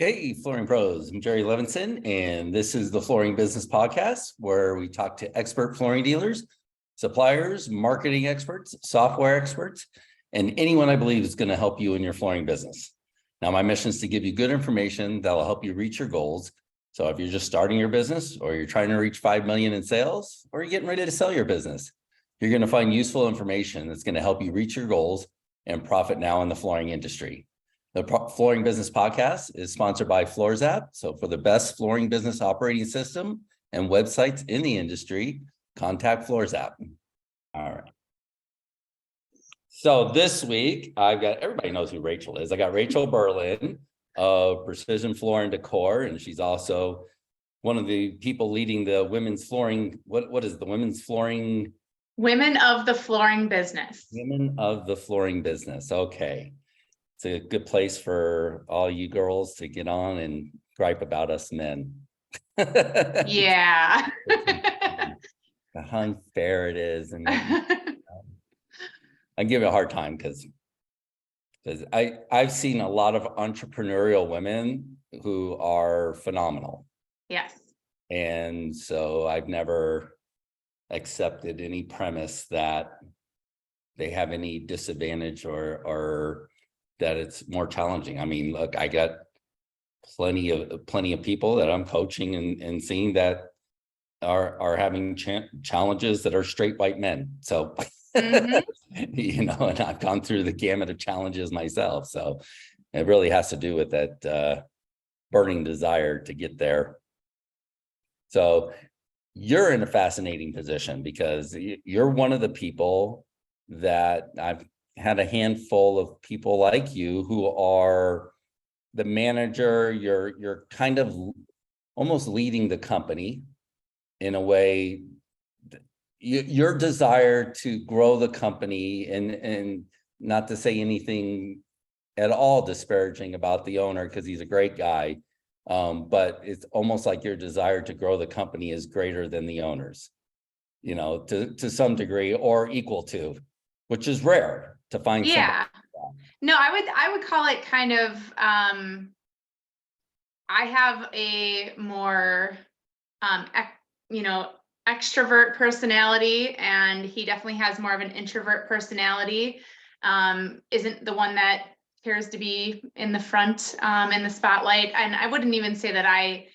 Hey, Flooring Pros, I'm Jerry Levinson, and this is the Flooring Business Podcast, where we talk to expert flooring dealers, suppliers, marketing experts, software experts, and anyone I believe is going to help you in your flooring business. Now, my mission is to give you good information that will help you reach your goals. So if you're just starting your business, or you're trying to reach 5 million in sales, or you're getting ready to sell your business, you're going to find useful information that's going to help you reach your goals and profit now in the flooring industry. The Flooring Business Podcast is sponsored by Floors App. So for the best flooring business operating system and websites in the industry, contact Floors App. All right. So this week, everybody knows who Rachel is. I got Rachel Berlin of Precision Floor and Decor, and she's also one of the people leading the women's flooring. What is the women's flooring? Women of the Flooring Business. Women of the Flooring Business. Okay. It's a good place for all you girls to get on and gripe about us men. Yeah. How unfair it is. And I give it a hard time because I've seen a lot of entrepreneurial women who are phenomenal. Yes. And so I've never accepted any premise that they have any disadvantage or that it's more challenging. I mean, look, I got plenty of people that I'm coaching and seeing that are having challenges that are straight white men. So, and I've gone through the gamut of challenges myself. So it really has to do with that burning desire to get there. So you're in a fascinating position because you're one of the people that I've had a handful of people like you who are the manager. You're kind of almost leading the company in a way. Your desire to grow the company and not to say anything at all disparaging about the owner because he's a great guy, but it's almost like your desire to grow the company is greater than the owners, to some degree or equal to, which is rare to find. Yeah. No, I would call it kind of, I have a more, extrovert personality, and he definitely has more of an introvert personality. Isn't the one that cares to be in the front, in the spotlight. And I wouldn't even say that I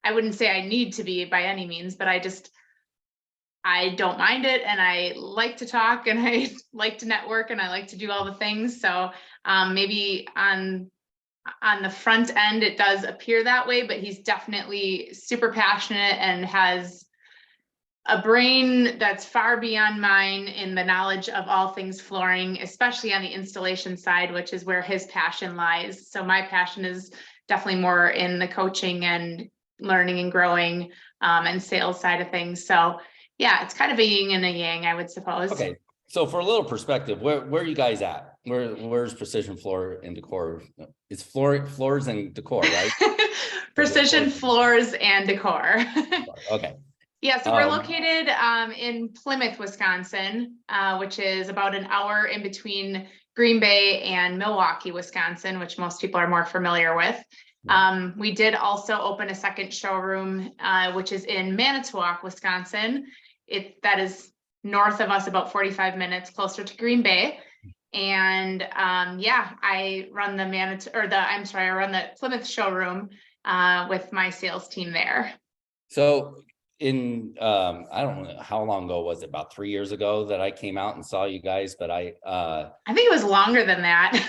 wouldn't say I need to be by any means, but I don't mind it, and I like to talk, and I like to network, and I like to do all the things. So maybe on the front end, it does appear that way, but he's definitely super passionate and has a brain that's far beyond mine in the knowledge of all things flooring, especially on the installation side, which is where his passion lies. So my passion is definitely more in the coaching and learning and growing and sales side of things. So yeah, it's kind of a yin and a yang, I would suppose. Okay, so for a little perspective, where are you guys at? Where's Precision Floor and Decor? It's Floors and Decor, right? Precision Floors and Decor. Okay. Yeah, so we're located in Plymouth, Wisconsin, which is about an hour in between Green Bay and Milwaukee, Wisconsin, which most people are more familiar with. We did also open a second showroom, which is in Manitowoc, Wisconsin. That is north of us, about 45 minutes closer to Green Bay. And I run I run the Plymouth showroom with my sales team there. So I don't know how long ago was it, about 3 years ago that I came out and saw you guys, but I think it was longer than that.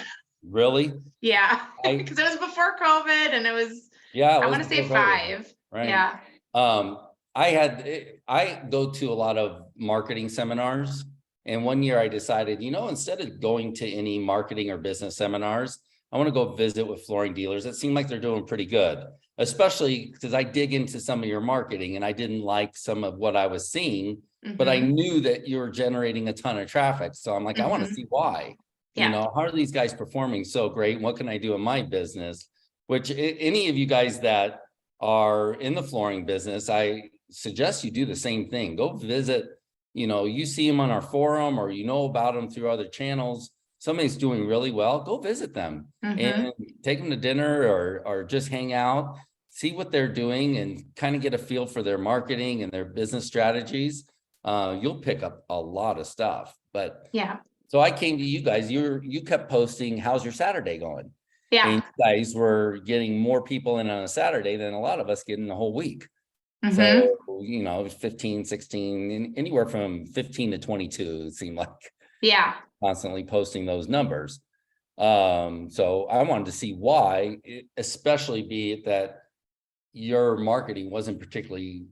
Really? Yeah, because it was before COVID, and it was, I want to say 5. Right. Yeah. I go to a lot of marketing seminars, and one year I decided, instead of going to any marketing or business seminars, I want to go visit with flooring dealers that seem like they're doing pretty good, especially because I dig into some of your marketing and I didn't like some of what I was seeing, but I knew that you were generating a ton of traffic. So I'm like, I want to see why. Yeah. How are these guys performing so great? What can I do in my business? Which any of you guys that are in the flooring business, I suggest you do the same thing. Go visit, you see them on our forum, or about them through other channels. somebody's doing really well, go visit them Mhm. and take them to dinner or just hang out, see what they're doing and kind of get a feel for their marketing and their business strategies. You'll pick up a lot of stuff. But Yeah. so I came to you guys, you kept posting, how's your Saturday going? Yeah. And you guys were getting more people in on a Saturday than a lot of us get in the whole week. Mhm. So, you know, it was 15, 16, anywhere from 15 to 22, it seemed like, Yeah. constantly posting those numbers. So I wanted to see why, especially be it that your marketing wasn't particularly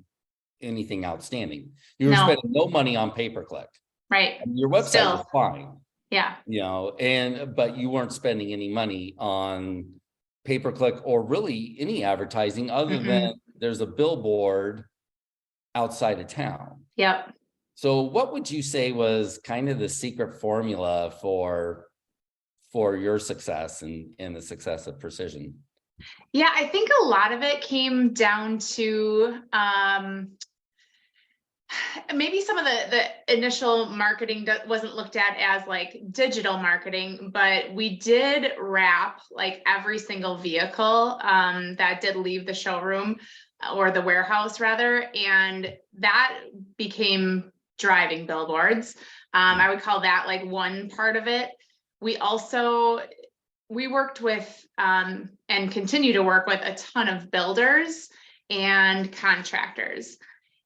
anything outstanding. You were No. spending no money on pay-per-click. Right. Your website was Still. fine, Yeah. you know, but you weren't spending any money on pay-per-click or really any advertising other Mm-mm. than there's a billboard outside of town. Yep. So what would you say was kind of the secret formula for your success and the success of Precision? Yeah, I think a lot of it came down to maybe some of the initial marketing that wasn't looked at as like digital marketing, but we did wrap like every single vehicle that did leave the showroom or the warehouse rather, and that became driving billboards. I would call that like one part of it. We worked with and continue to work with a ton of builders and contractors.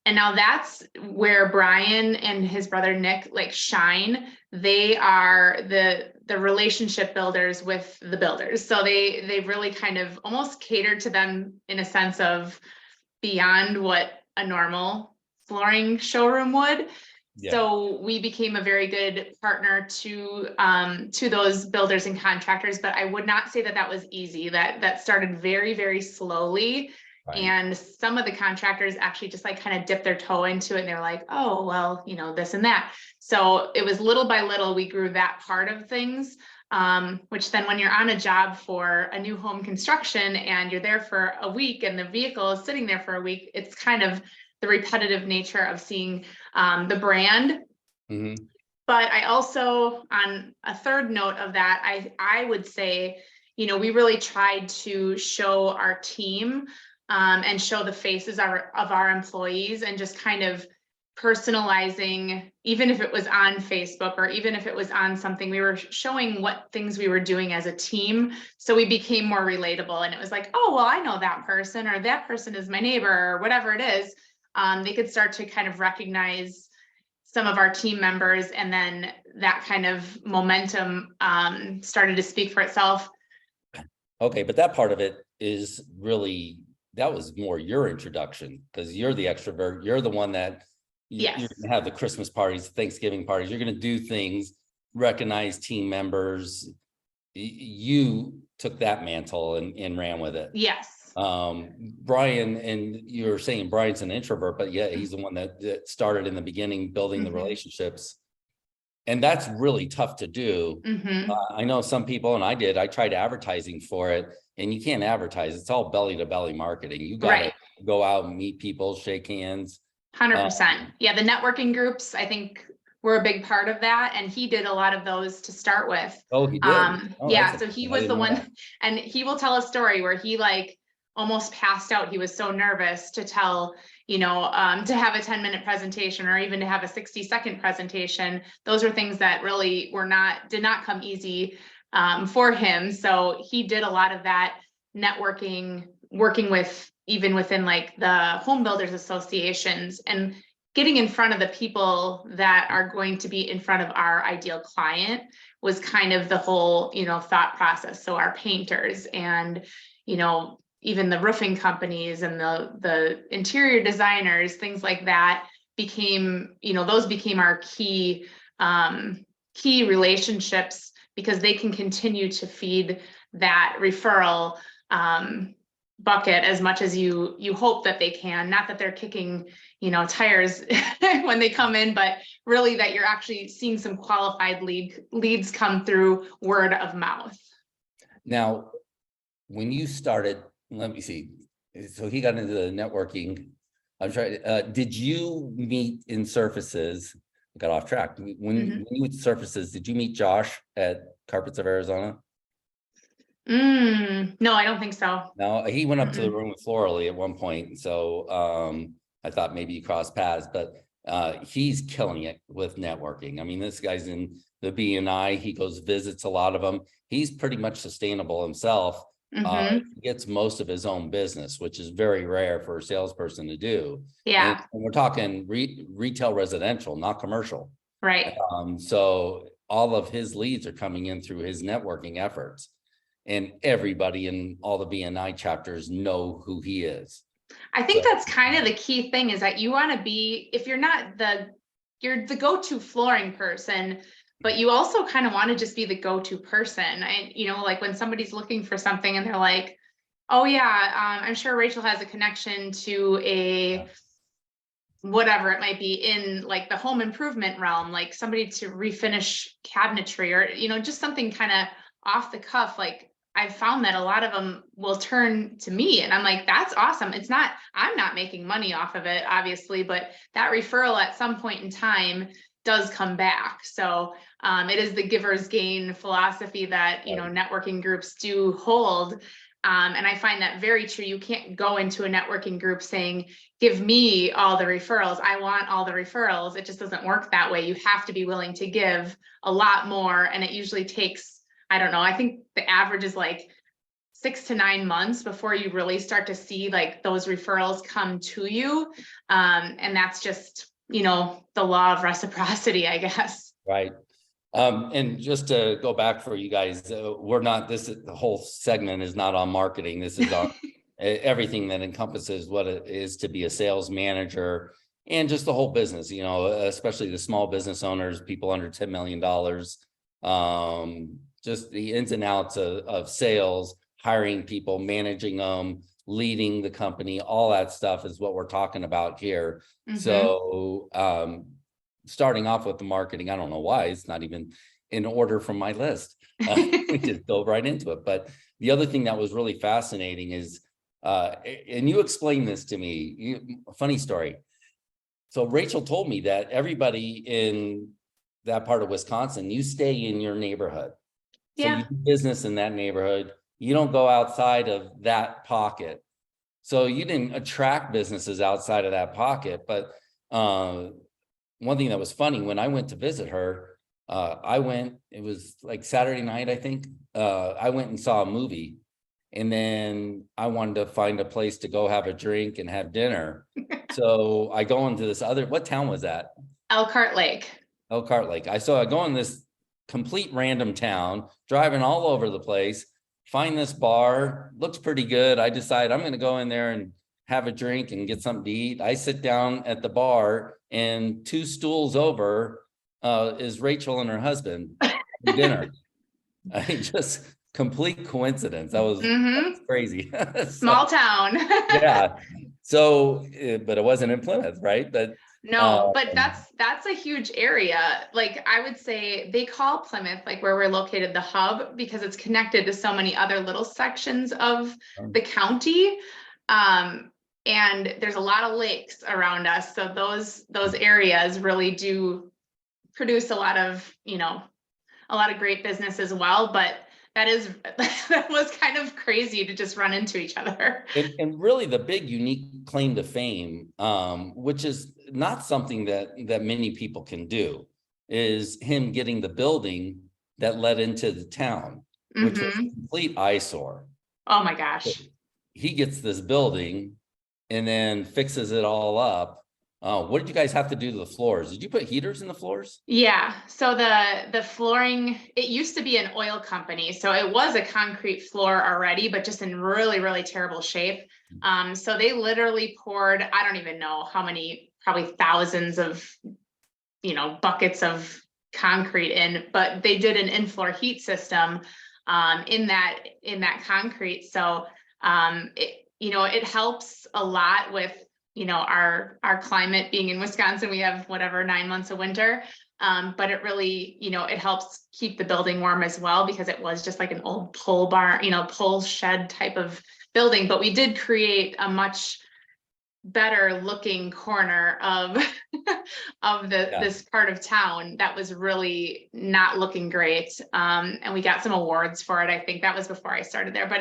And now that's where Brian and his brother Nick like shine. They are the relationship builders with the builders. So they really kind of almost catered to them in a sense of beyond what a normal flooring showroom would. Yeah. So we became a very good partner to those builders and contractors, but I would not say that that was easy. That started very, very slowly. Right. And some of the contractors actually just like kind of dipped their toe into it and they're like, oh, well, you know, this and that. So it was little by little, we grew that part of things, which then when you're on a job for a new home construction and you're there for a week and the vehicle is sitting there for a week, it's kind of the repetitive nature of seeing the brand. Mm-hmm. But I also, on a third note of that, I would say, you know, we really tried to show our team and show the faces of our employees and just kind of personalizing, even if it was on Facebook or even if it was on something, we were showing what things we were doing as a team. So we became more relatable and it was like, oh, well, I know that person or that person is my neighbor or whatever it is. They could start to kind of recognize some of our team members and then that kind of momentum started to speak for itself. Okay, but that part of it is really, that was more your introduction because you're the extrovert. You're the one that Yes. you're gonna have the Christmas parties, Thanksgiving parties. You're going to do things, recognize team members. You took that mantle and ran with it. Yes. Brian, and you're saying Brian's an introvert, but yeah, he's the one that started in the beginning, building the relationships. And that's really tough to do. I know some people, and I tried advertising for it, and you can't advertise. It's all belly to belly marketing. You got to go out and meet people, shake hands. 100%. Yeah, the networking groups, I think, were a big part of that. And he did a lot of those to start with. Oh, he did? Yeah, so he was the one, and he will tell a story where he like almost passed out. He was so nervous to tell, you know, to have a 10-minute presentation or even to have a 60-second presentation. Those were things that really did not come easy for him. So he did a lot of that networking, working with even within like the home builders associations and getting in front of the people that are going to be in front of our ideal client was kind of the whole, you know, thought process. So our painters and, you know, even the roofing companies and the interior designers, things like that became, you know, those became our key relationships because they can continue to feed that referral bucket as much as you hope that they can. Not that they're kicking, you know, tires when they come in, but really that you're actually seeing some qualified leads come through word of mouth. Now, when you started, let me see. So he got into the networking. I'm trying. Did you meet in surfaces got off track. When you went to Surfaces, did you meet Josh at Carpets of Arizona? No, I don't think so. No, he went up to the room with Florally at one point. So I thought maybe you crossed paths, but he's killing it with networking. I mean, this guy's in the B&I. He goes visits a lot of them. He's pretty much sustainable himself. He gets most of his own business, which is very rare for a salesperson to do. Yeah. And we're talking retail residential, not commercial. Right. So all of his leads are coming in through his networking efforts. And everybody in all the B&I chapters know who he is. I think that's kind of the key thing, is that you want to be, if you're not you're the go-to flooring person, but you also kind of want to just be the go-to person. Like when somebody's looking for something and they're like, oh yeah, I'm sure Rachel has a connection to a whatever it might be in like the home improvement realm, like somebody to refinish cabinetry or, just something kind of off the cuff. Like I've found that a lot of them will turn to me and I'm like, that's awesome. I'm not making money off of it, obviously, but that referral at some point in time does come back. So it is the giver's gain philosophy that, networking groups do hold. And I find that very true. You can't go into a networking group saying, give me all the referrals. I want all the referrals. It just doesn't work that way. You have to be willing to give a lot more. And it usually takes, I don't know, I think the average is like 6 to 9 months before you really start to see like those referrals come to you. And that's just, the law of reciprocity, I guess. Right. And just to go back for you guys, the whole segment is not on marketing. This is on everything that encompasses what it is to be a sales manager and just the whole business, especially the small business owners, people under $10 million. Just the ins and outs of sales, hiring people, managing them, leading the company, all that stuff is what we're talking about here. So starting off with the marketing, I don't know why it's not even in order from my list. Just go right into it. But the other thing that was really fascinating is, and you explained this to me, funny story. So Rachel told me that everybody in that part of Wisconsin, you stay in your neighborhood. So you do business in that neighborhood. You don't go outside of that pocket. So you didn't attract businesses outside of that pocket. But one thing that was funny, when I went to visit her, it was like Saturday night, I think. I went and saw a movie. And then I wanted to find a place to go have a drink and have dinner. So I go into this what town was that? Elkhart Lake. Elkhart Lake. I go in this complete random town, driving all over the place, find this bar, looks pretty good. I decide I'm going to go in there and have a drink and get something to eat. I sit down at the bar and 2 stools over is Rachel and her husband for dinner. Just complete coincidence. That was crazy. Small town. Yeah. So, but it wasn't in Plymouth, right? But no, but that's a huge area. Like I would say they call Plymouth, like where we're located, the hub, because it's connected to so many other little sections of the county. And there's a lot of lakes around us. So those areas really do produce a lot of great business as well. But that was kind of crazy to just run into each other. And really the big unique claim to fame, which is not something that many people can do, is him getting the building that led into the town, which was a complete eyesore. Oh my gosh. So he gets this building and then fixes it all up. What did you guys have to do to the floors? Did you put heaters in the floors? Yeah. So the flooring, it used to be an oil company. So it was a concrete floor already, but just in really, really terrible shape. So they literally poured, I don't even know how many, probably thousands of, buckets of concrete in, but they did an in-floor heat system in that concrete. So it helps a lot with our climate being in Wisconsin. We have 9 months of winter, but it really, it helps keep the building warm as well, because it was just like an old pole barn, pole shed type of building. But we did create a much better looking corner of of Yeah. this part of town that was really not looking great. And we got some awards for it. I think that was before I started there, but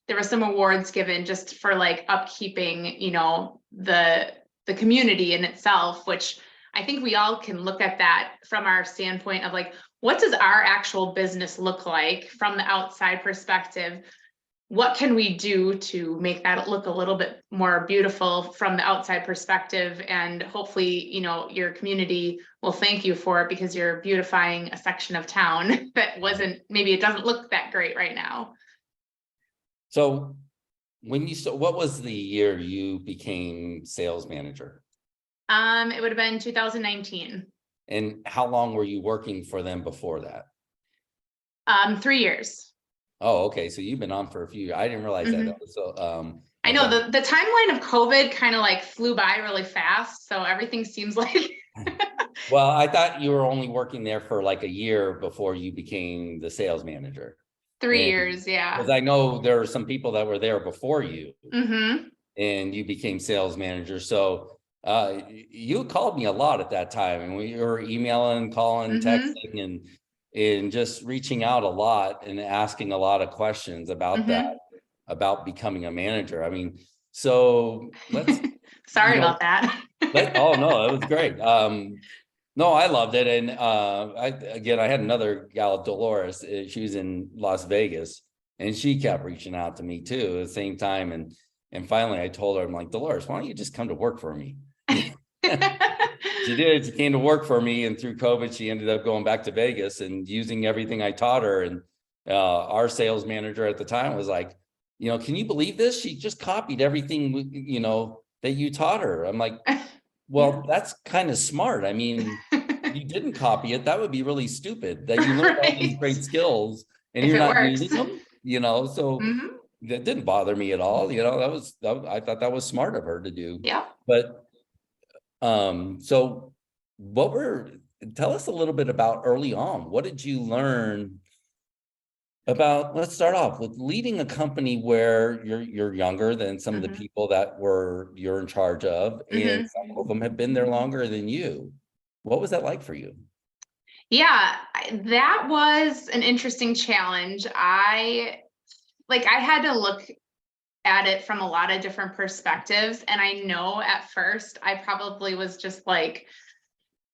there were some awards given just for like upkeeping, you know, the community in itself, which I think we all can look at that from our standpoint of like, what does our actual business look like from the outside perspective? What can we do to make that look a little bit more beautiful from the outside perspective? And hopefully, you know, your community will thank you for it because you're beautifying a section of town that wasn't, maybe it doesn't look that great right now. So what was the year you became sales manager? It would have been 2019. And how long were you working for them before that? 3 years. Oh, okay. So you've been on for a few years. I didn't realize that. Mhm. So, I know the timeline of COVID kind of like flew by really fast. So everything seems like, well, I thought you were only working there for like a year before you became the sales manager. 3 And years. Yeah. because I know there are some people that were there before you Mm-hmm. and you became sales manager. So you called me a lot at that time, and we were emailing, calling, Mm-hmm. texting, and just reaching out a lot and asking a lot of questions about that, Mm-hmm. about becoming a manager. I mean, so let's, Sorry about that. oh no, it was great. No, I loved it. And I had another gal, Dolores, she was in Las Vegas, and she kept reaching out to me too at the same time. And finally I told her, I'm like, Dolores, why don't you just come to work for me? She did. She came to work for me, and through COVID, she ended up going back to Vegas and using everything I taught her. And our sales manager at the time was like, you know, can you believe this? She just copied everything, you know, that you taught her. I'm like, well, that's kind of smart. I mean, you didn't copy it. That would be really stupid that you learned all these Right. great skills and If you're it not works. using them, you know, so Mm-hmm. that didn't bother me at all. You know, I thought that was smart of her to do. Yeah. But so tell us a little bit about early on. What did you learn about, let's start off with leading a company where you're younger than some of the Mm-hmm. people that you're in charge of, and Mm-hmm. some of them have been there longer than you. What was that like for you? Yeah, that was an interesting challenge. I had to look at it from a lot of different perspectives. And I know at first I probably was just like,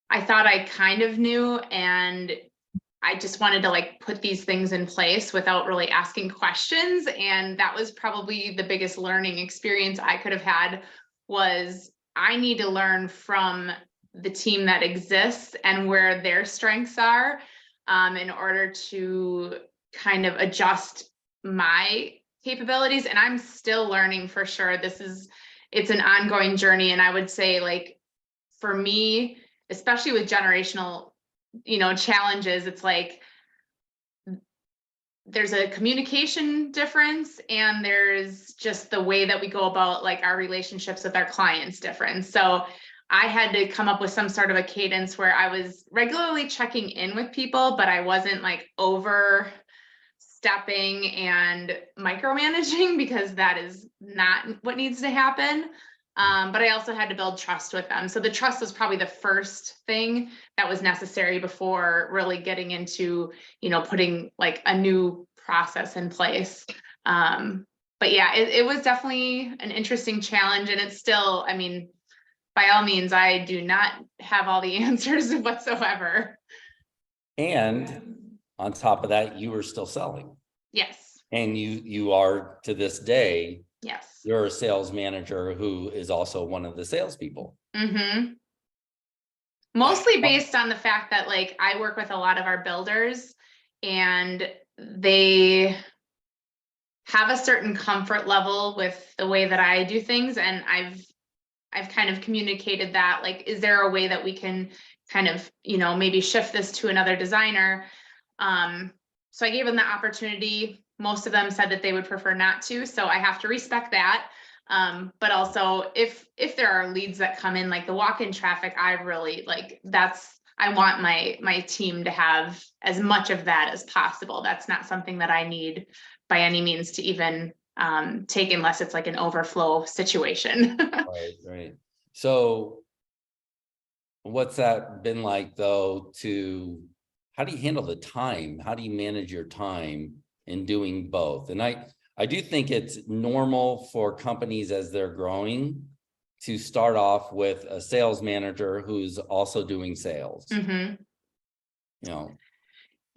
I thought I kind of knew, and I just wanted to like put these things in place without really asking questions. And that was probably the biggest learning experience I could have had, was I need to learn from the team that exists and where their strengths are, in order to kind of adjust my capabilities. And I'm still learning for sure. It's an ongoing journey. And I would say, like, for me, especially with generational, you know, challenges, it's like there's a communication difference, and there's just the way that we go about like our relationships with our clients difference. So I had to come up with some sort of a cadence where I was regularly checking in with people, but I wasn't like overstepping and micromanaging, because that is not what needs to happen. But I also had to build trust with them. So the trust was probably the first thing that was necessary before really getting into, you know, putting like a new process in place. But yeah, it was definitely an interesting challenge. And it's still, I mean, by all means, I do not have all the answers whatsoever. And on top of that, you were still selling, Yes. and you are to this day. Yes. You're a sales manager who is also one of the salespeople. Mm-hmm. Mostly based on the fact that like I work with a lot of our builders, and they have a certain comfort level with the way that I do things. And I've kind of communicated that, like, is there a way that we can kind of, you know, maybe shift this to another designer? So I gave them the opportunity. Most of them said that they would prefer not to, so I have to respect that. But also if there are leads that come in, like the walk-in traffic, I really like, I want my team to have as much of that as possible. That's not something that I need by any means to even take unless it's like an overflow situation. Right, right. So what's that been like though how do you handle the time? How do you manage your time in doing both? And I do think it's normal for companies as they're growing to start off with a sales manager who's also doing sales. Mhm. You know,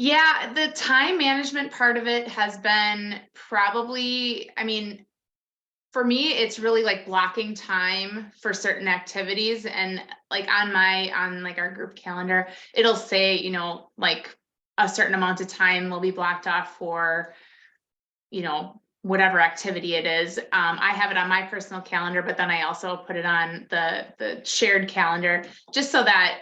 Yeah, the time management part of it has been probably, I mean, for me, it's really like blocking time for certain activities, and like on like our group calendar, it'll say, like a certain amount of time will be blocked off for, whatever activity it is. I have it on my personal calendar, but then I also put it on the shared calendar, just so that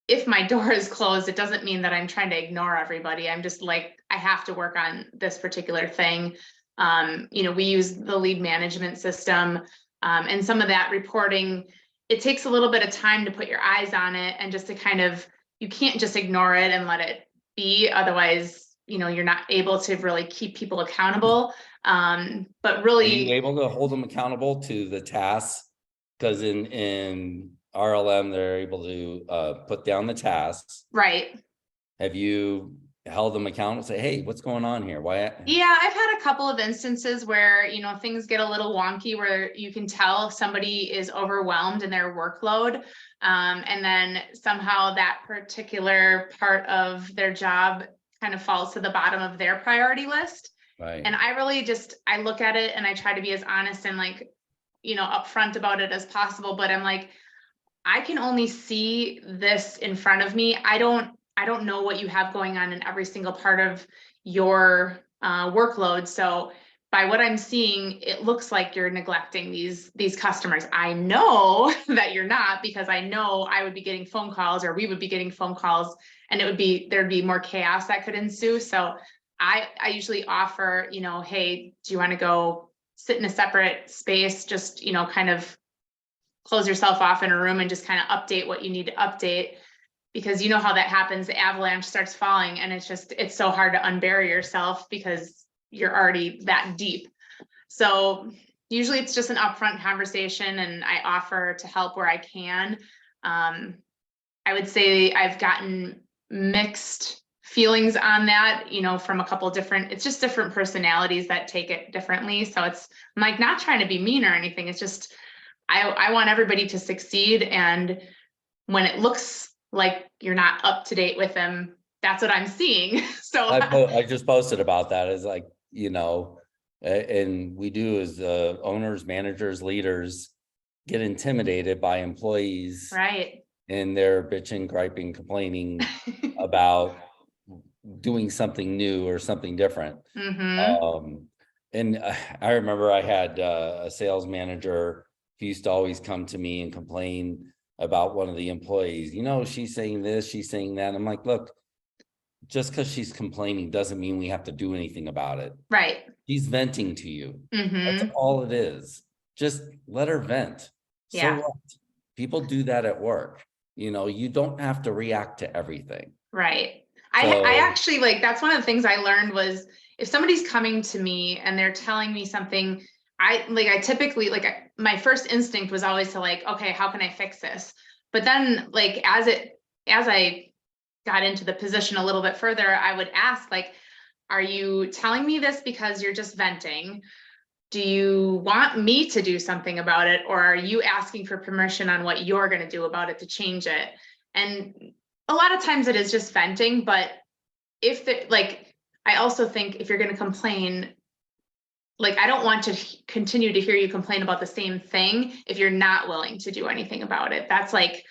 if my door is closed, it doesn't mean that I'm trying to ignore everybody. I'm just like, I have to work on this particular thing. We use the lead management system, and some of that reporting, it takes a little bit of time to put your eyes on it and just to kind of, you can't just ignore it and let it be. Otherwise, you're not able to really keep people accountable. But are you really, able to hold them accountable to the tasks? Because in RLM, they're able to put down the tasks. right. Have you held them accountable? Say, hey, what's going on here? Why? Yeah, I've had a couple of instances where, things get a little wonky, where you can tell if somebody is overwhelmed in their workload. And then somehow that particular part of their job kind of falls to the bottom of their priority list. Right. And I really I look at it and I try to be as honest and like, upfront about it as possible. But I'm like, I can only see this in front of me. I don't know what you have going on in every single part of your workload. So by what I'm seeing, it looks like you're neglecting these customers. I know that you're not, because I know I would be getting phone calls, or we would be getting phone calls, and there'd be more chaos that could ensue. So I usually offer, hey, do you want to go sit in a separate space? Just, kind of close yourself off in a room and just kind of update what you need to update, because you know how that happens. The avalanche starts falling, and it's so hard to unbury yourself because you're already that deep. So usually it's just an upfront conversation, and I offer to help where I can. I would say I've gotten mixed feelings on that, from a couple different, it's just different personalities that take it differently. So I'm like, not trying to be mean or anything. It's just, I want everybody to succeed. And when it looks like you're not up to date with them, that's what I'm seeing. So I just posted about that, is like, and we do as owners, managers, leaders get intimidated by employees, right. and they're bitching, griping, complaining about doing something new or something different. Mm-hmm. And I remember I had a sales manager who used to always come to me and complain about one of the employees. She's saying this, she's saying that. I'm like, look, just because she's complaining doesn't mean we have to do anything about it. Right. She's venting to you. Mm-hmm. That's all it is. Just let her vent. Yeah. So what? People do that at work. You don't have to react to everything. Right. So, I actually, like, that's one of the things I learned was, if somebody's coming to me and they're telling me something, I typically, like, my first instinct was always to like, okay, how can I fix this? But then, like, as I got into the position a little bit further, I would ask, like, are you telling me this because you're just venting? Do you want me to do something about it? Or are you asking for permission on what you're going to do about it to change it? And a lot of times it is just venting, but I also think if you're going to complain, like, I don't want to continue to hear you complain about the same thing if you're not willing to do anything about it. That's like,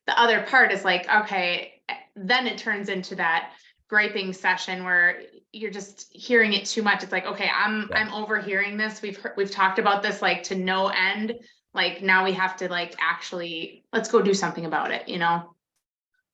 the other part is like, okay, then it turns into that griping session where you're just hearing it too much. It's like, okay, I'm overhearing this. We've talked about this like to no end. Like, now we have to like actually, let's go do something about it,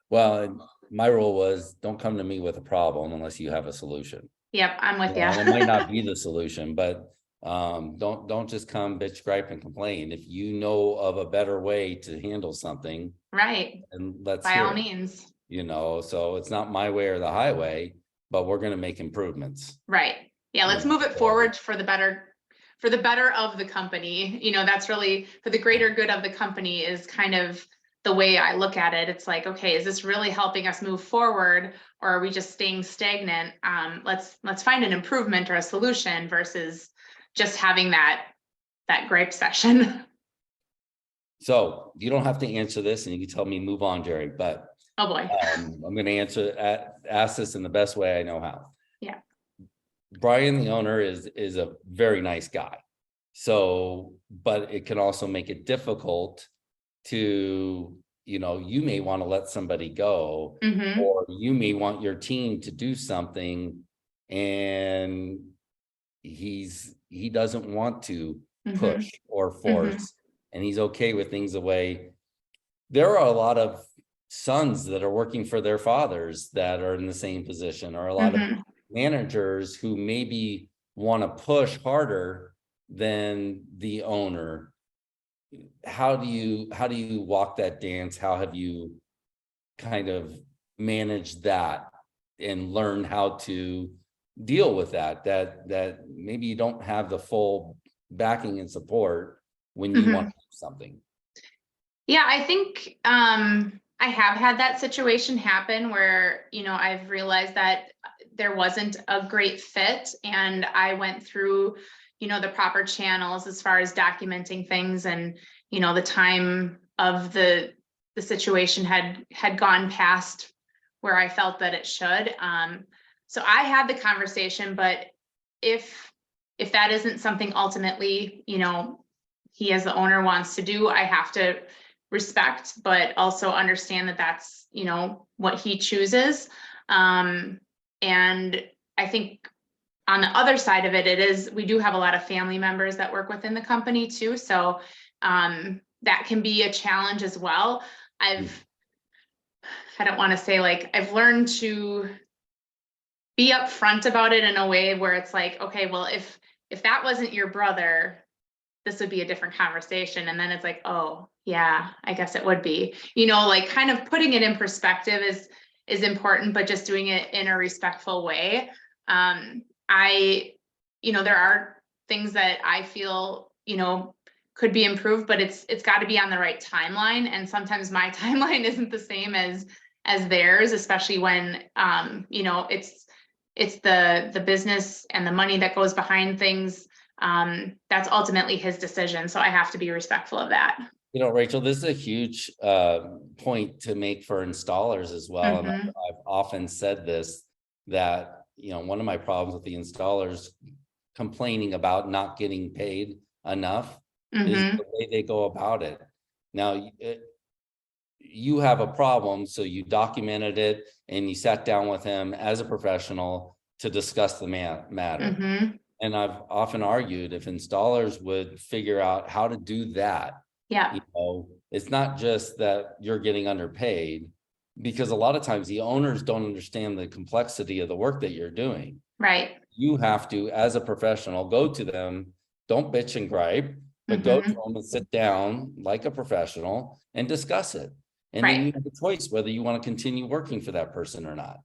well, my rule was, don't come to me with a problem unless you have a solution. Yep, I'm with you. And it might not be the solution, but don't just come bitch, gripe, and complain. If you know of a better way to handle something, Right. and let's By hear all it. means. So it's not my way or the highway, but we're going to make improvements. Right. Yeah, let's move it forward for the better for the better of the company, that's really for the greater good of the company is kind of the way I look at it. It's like, okay, is this really helping us move forward, or are we just staying stagnant? Let's find an improvement or a solution versus just having that gripe session. So you don't have to answer this, and you can tell me move on, Jerry, but Oh boy. I'm going to ask this in the best way I know how. Yeah. Brian, the owner, is a very nice guy. So, but it can also make it difficult to, you may want to let somebody go, or you may want your team to do something, and he doesn't want to push or force, and he's okay with things the way. There are a lot of sons that are working for their fathers that are in the same position, or a lot of managers who maybe want to push harder than the owner. How do you walk that dance? How have you kind of managed that and learn how to deal with that maybe you don't have the full backing and support when you want to do something? Yeah, I think I have had that situation happen where, I've realized that there wasn't a great fit, and I went through, the proper channels as far as documenting things, and, the time of the situation had gone past where I felt that it should. So I had the conversation, but if that isn't something ultimately, he as the owner wants to do, I have to respect, but also understand that that's, what he chooses. And I think on the other side of it, we do have a lot of family members that work within the company too. So that can be a challenge as well. I don't want to say I've learned to be upfront about it in a way where it's like, okay, well, if that wasn't your brother, this would be a different conversation. And then it's like, oh yeah, I guess it would be, kind of putting it in perspective is important, but just doing it in a respectful way. There are things that I feel, could be improved, but it's got to be on the right timeline. And sometimes my timeline isn't the same as theirs, especially when, it's the business and the money that goes behind things. That's ultimately his decision. So I have to be respectful of that. Rachel, this is a huge point to make for installers as well. And I've often said this, that, one of my problems with the installers complaining about not getting paid enough is the way they go about it. Now, you have a problem, so you documented it and you sat down with him as a professional to discuss the matter. And I've often argued, if installers would figure out how to do that, it's not just that you're getting underpaid, because a lot of times the owners don't understand the complexity of the work that you're doing. Right. You have to, as a professional, go to them, don't bitch and gripe, but go to them and sit down like a professional and discuss it. And then you have a choice whether you want to continue working for that person or not.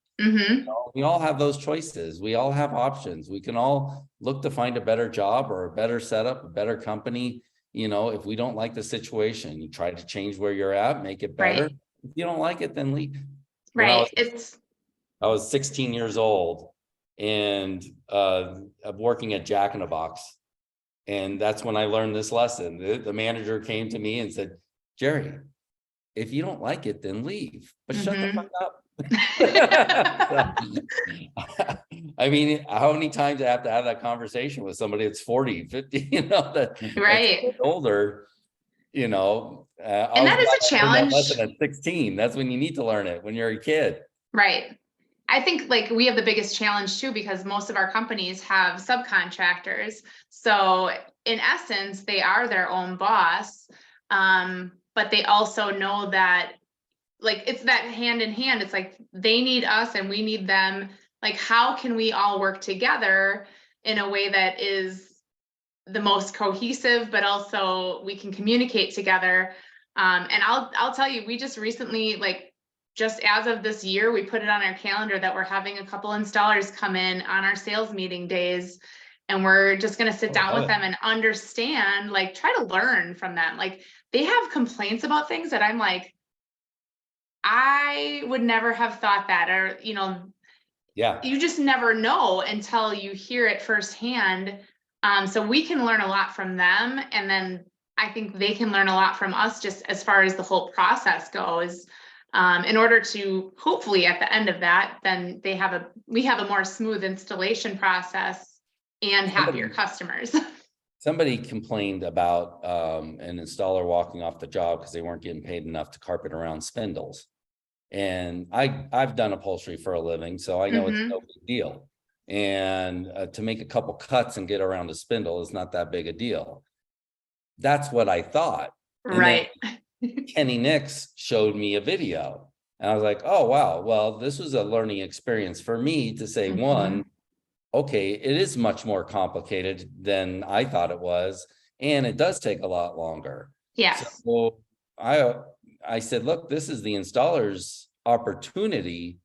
We all have those choices. We all have options. We can all look to find a better job or a better setup, a better company. If we don't like the situation, you try to change where you're at, make it better. If you don't like it, then leave. Right. I was 16 years old and working at Jack in a Box. And that's when I learned this lesson. The manager came to me and said, Jerry, if you don't like it, then leave, but shut the fuck up. I mean, how many times I have to have that conversation with somebody that's 40, 50, that's older, and that is a challenge. Lesson at 16. That's when you need to learn it, when you're a kid. Right. I think we have the biggest challenge too, because most of our companies have subcontractors. So in essence, they are their own boss. But they also know that it's that hand in hand. It's like they need us and we need them. How can we all work together in a way that is the most cohesive, but also we can communicate together. And I'll tell you, we just recently, just as of this year, we put it on our calendar that we're having a couple installers come in on our sales meeting days And we're just gonna sit down love with it. them and understand, like, try to learn from them. Like, they have complaints about things that I'm like, I would never have thought that, or, Yeah. you just never know until you hear it firsthand. So we can learn a lot from them, and then I think they can learn a lot from us, just as far as the whole process goes. In order to hopefully at the end of that, then we have a more smooth installation process and happier customers. Somebody complained about an installer walking off the job because they weren't getting paid enough to carpet around spindles. And I've done upholstery for a living, so I know it's Mhm. no big deal. And to make a couple cuts and get around a spindle is not that big a deal. That's what I thought. And then Right. Kenny Nix showed me a video. And I was like, oh, wow, well, this was a learning experience for me to say, one, Mhm. okay, it is much more complicated than I thought it was, and it does take a lot longer. Yes. So I I said, look, this is the installer's opportunity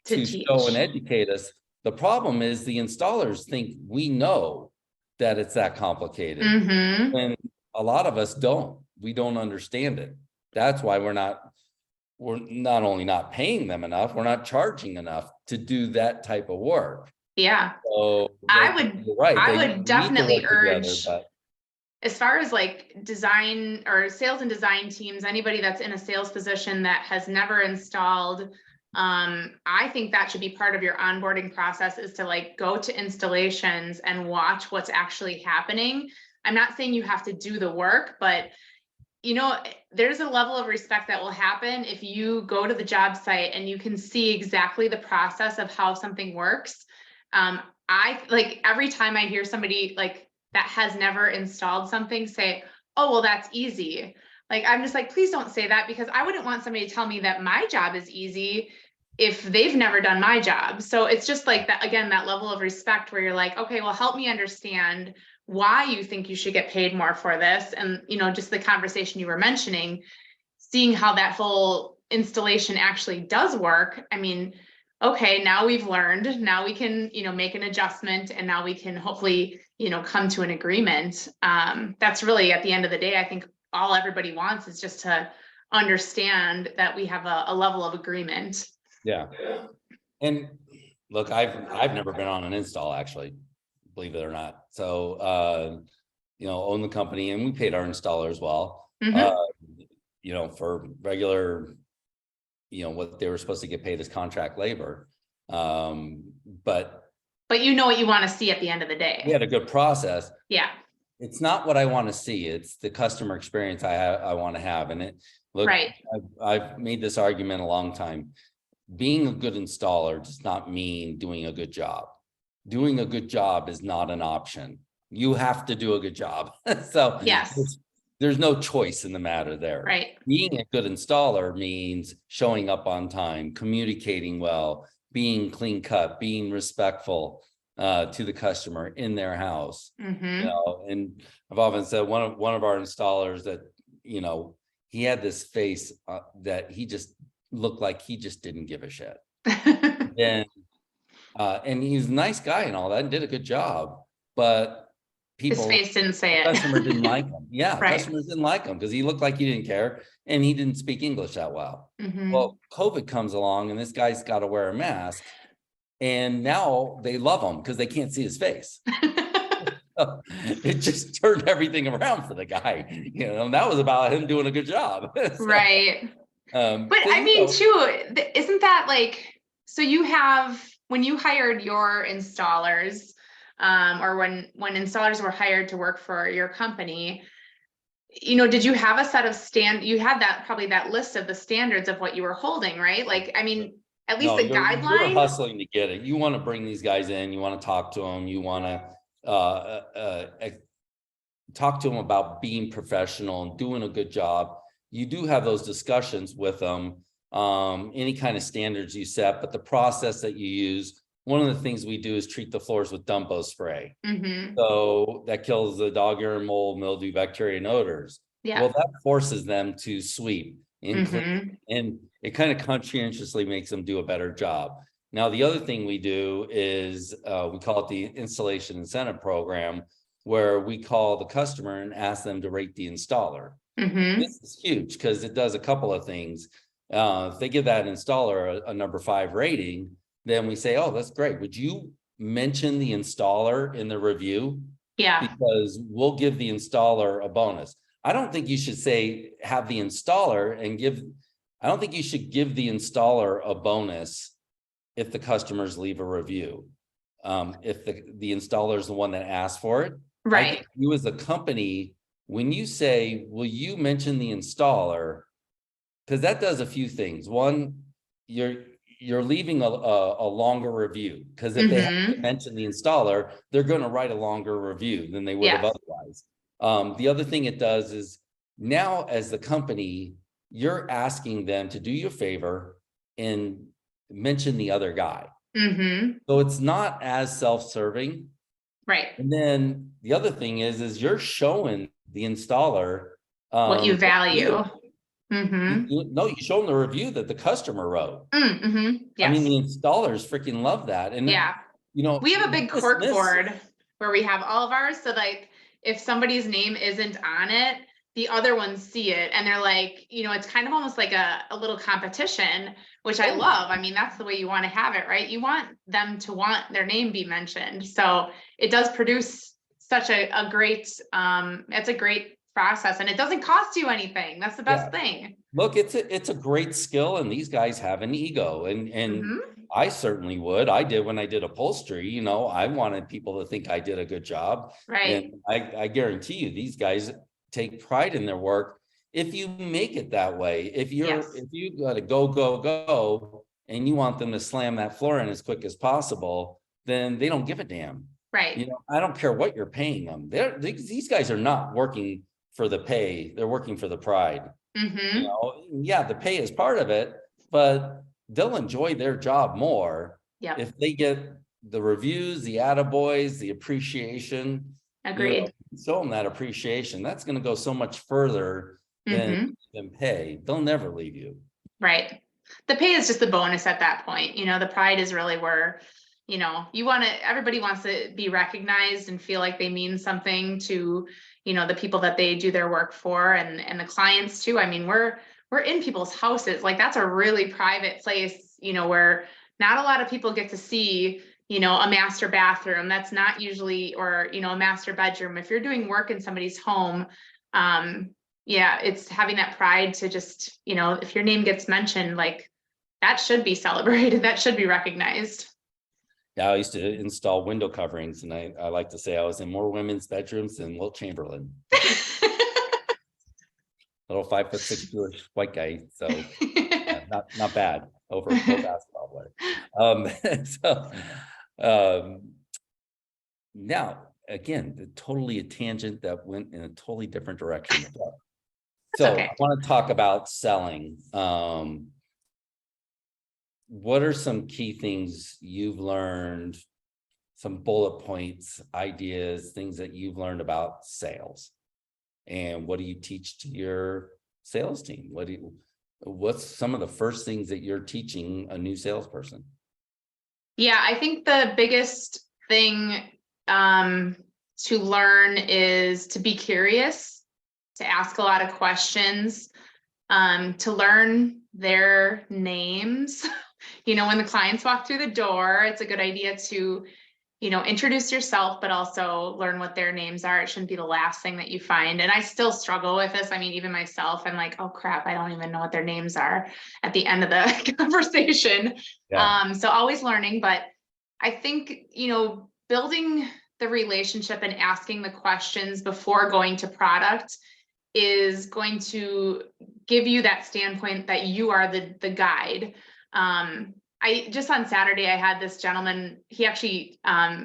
To to show and teach. educate us. The problem is the installers think we know that it's that complicated, Mhm. when a lot of us don't. We don't understand it. That's why we're not only not paying them enough, we're not charging enough to do that type of work. Yeah. So I that would you're right, I they would need to definitely work together, urge, but as far as like design or sales and design teams, anybody that's in a sales position that has never installed, I think that should be part of your onboarding process, is to like go to installations and watch what's actually happening. I'm not saying you have to do the work, but there's a level of respect that will happen if you go to the job site and you can see exactly the process of how something works. I like, every time I hear somebody like that has never installed something say, oh, well, that's easy. Like, I'm just like, please don't say that, because I wouldn't want somebody to tell me that my job is easy if they've never done my job. So it's just like that, again, that level of respect where you're like, okay, well, help me understand why you think you should get paid more for this. And, just the conversation you were mentioning, seeing how that whole installation actually does work. I mean, okay, now we've learned, now we can, make an adjustment, and now we can hopefully, come to an agreement. That's really, at the end of the day, I think all everybody wants is just to understand that we have a level of agreement. yeah. And look, I've never been on an install, actually, believe it or not. So own the company, and we paid our installer as well. Mhm. For regular, what they were supposed to get paid as contract labor. But But you know what you want to see at the end of the we day. had a good process. Yeah. It's not what I want to see. It's the customer experience I want to have. And look, Right. I've made this argument a long time. Being a good installer does not mean doing a good job. Doing a good job is not an option. You have to do a good job. So Yes. there's no choice in the matter there. Right. Being a good installer means showing up on time, communicating well, being clean cut, being respectful to the customer in their house. Mm-hmm. And I've often said one of our installers that, he had this face that he just looked like he just didn't give a shit. And he's a nice guy and all that, and did a good job, but His face didn't say it. customer didn't like him. Yeah, Right. customers didn't like him because he looked like he didn't care, and he didn't speak English that well. Mm-hmm. Well, COVID comes along and this guy's got to wear a mask, and now they love him because they can't see his face. It just turned everything around for the guy. And that was about him doing a good job. So, Right. But so, I mean, too, isn't that like, so you have, when you hired your installers, or when installers were hired to work for your company, did you have a set of you had that, probably that list of the standards of what you were holding, right? Like, I mean, at least no, the you're guideline. hustling to get it. You want to bring these guys in, you want to talk to them, you want to talk to them about being professional and doing a good job. You do have those discussions with them, any kind of standards you set, but the process that you use, one of the things we do is treat the floors with Dumbo spray. Mm-hmm. So that kills the dog urine, mold, mildew, bacteria, and odors. Yeah. Well, that forces them to sweep and clean, Mm-hmm. and it kind of conscientiously makes them do a better job. Now, the other thing we do is we call it the installation incentive program, where we call the customer and ask them to rate the installer. Mm-hmm. This is huge because it does a couple of things. If they give that installer a number 5 rating, then we say, oh, that's great. Would you mention the installer in the review? Yeah. Because we'll give the installer a bonus. I don't think you should say have the installer and give, I don't think you should give the installer a bonus if the customers leave a review. If the installer is the one that asked for it. I Right. think you as a company, when you say, will you mention the installer? Because that does a few things. One, you're leaving a longer review, because if they have to Mm-hmm. mention the installer, they're going to write a longer review than they would have Yes. otherwise. The other thing it does is, now as the company, you're asking them to do you a favor and mention the other guy. Mm-hmm. So it's not as self-serving. Right. And then the other thing is you're showing the installer What you value. you Mm-hmm. you show them the review that the customer wrote. Mm-hmm. I mean, Yes. the installers freaking love that. And Yeah. We have a big cork board where we have all of ours. So like if somebody's name isn't on it, the other ones see it and they're like, it's kind of almost like a little competition, which I love. I mean, that's the way you want to have it, right? You want them to want their name be mentioned. So it does produce such a great, it's a great process, and it doesn't cost you anything. That's the best thing. Look, it's a great skill, and these guys have an ego, and Mhm. I certainly would. I did when I did upholstery. I wanted people to think I did a good job. Right. And I guarantee you, these guys take pride in their work. If you make it that way, if you got to go, and you want them to slam that floor in as quick as possible, then they don't give a damn. Right. I don't care what you're paying them. These guys are not working for the pay. They're working for the pride. Mm-hmm. Yeah, the pay is part of it, but they'll enjoy their job more if they get the reviews, the attaboys, the appreciation. Agreed. Show them that appreciation. That's going to go so much further than pay. They'll never leave you. Right. The pay is just the bonus at that point. The pride is really where, everybody wants to be recognized and feel like they mean something to, the people that they do their work for, and the clients too. I mean, we're in people's houses. Like that's a really private place, where not a lot of people get to see, a master bathroom. That's not usually, or, a master bedroom. If you're doing work in somebody's home, it's having that pride to just, if your name gets mentioned, like that should be celebrated. That should be recognized. Yeah, I used to install window coverings, and I like to say I was in more women's bedrooms than Wilt Chamberlain. Little 5'6" Jewish white guy, so not bad over pro basketball player. Now again, totally a tangent that went in a totally different direction. So okay. I want to talk about selling. What are some key things you've learned, some bullet points, ideas, things that you've learned about sales? And what do you teach to your sales team? What's some of the first things that you're teaching a new salesperson? Yeah, I think the biggest thing to learn is to be curious, to ask a lot of questions, to learn their names. When the clients walk through the door, it's a good idea to, introduce yourself, but also learn what their names are. It shouldn't be the last thing that you find. And I still struggle with this. I mean, even myself, I'm like, oh crap, I don't even know what their names are at the end of the conversation. So always learning, but I think, building the relationship and asking the questions before going to product is going to give you that standpoint that you are the guide. I just on Saturday, I had this gentleman, he actually